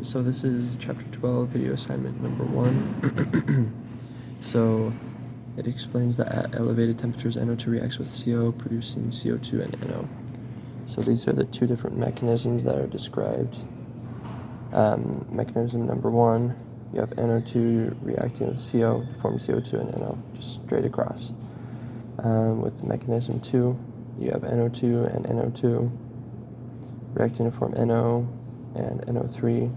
So this is chapter 12, video assignment number 1. So it explains that at elevated temperatures, NO2 reacts with CO, producing CO2 and NO. So these are the two different mechanisms that are described. Mechanism number 1, you have NO2 reacting with CO to form CO2 and NO, just straight across. With mechanism 2, you have NO2 and NO2 reacting to form NO and NO3.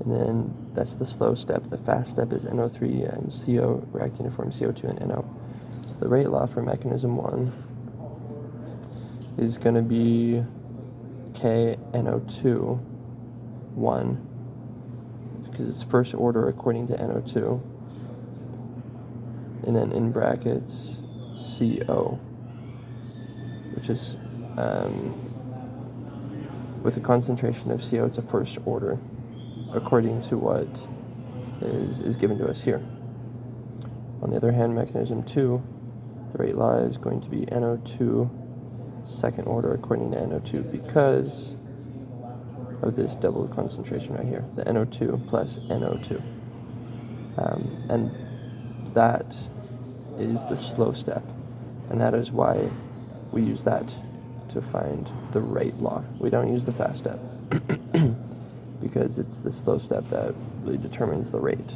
And then that's the slow step. The fast step is NO3 and CO reacting to form CO2 and NO. So the rate law for mechanism 1 is going to be KNO2 1, because it's first order according to NO2, and then in brackets CO, which is with a concentration of CO, it's a first order according to what is given to us here. On the other hand, mechanism 2, the rate law is going to be NO2 second order according to NO2, because of this double concentration right here, the NO2 plus NO2. And that is the slow step, and that is why we use that to find the rate law. We don't use the fast step because it's the slow step that really determines the rate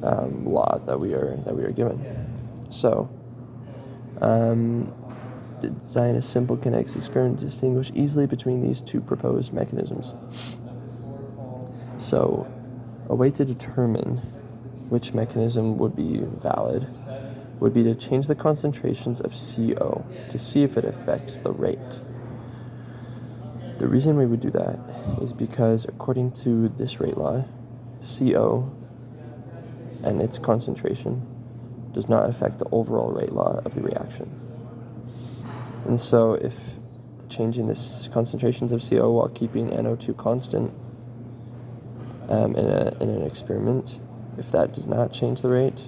law that we are given. So design a simple kinetics experiment to distinguish easily between these two proposed mechanisms. So a way to determine which mechanism would be valid would be to change the concentrations of CO to see if it affects the rate. The reason we would do that is because according to this rate law, CO and its concentration does not affect the overall rate law of the reaction. And so if changing the concentrations of CO while keeping NO2 constant in an experiment, if that does not change the rate,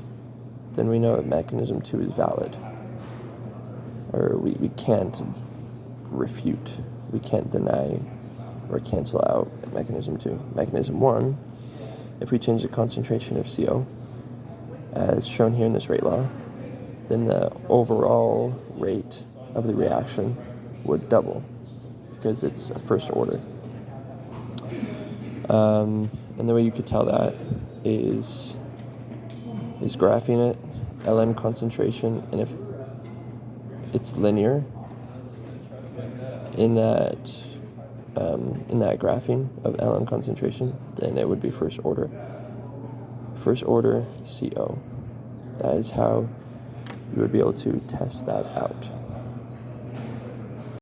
then we know that mechanism 2 is valid. Or we can't refute, we can't deny or cancel out mechanism 2. Mechanism 1, if we change the concentration of CO, as shown here in this rate law, then the overall rate of the reaction would double, because it's a first order. And the way you could tell that is graphing it, Ln concentration, and if it's linear in that graphing of Ln concentration, then it would be first order. First order CO. That is how you would be able to test that out.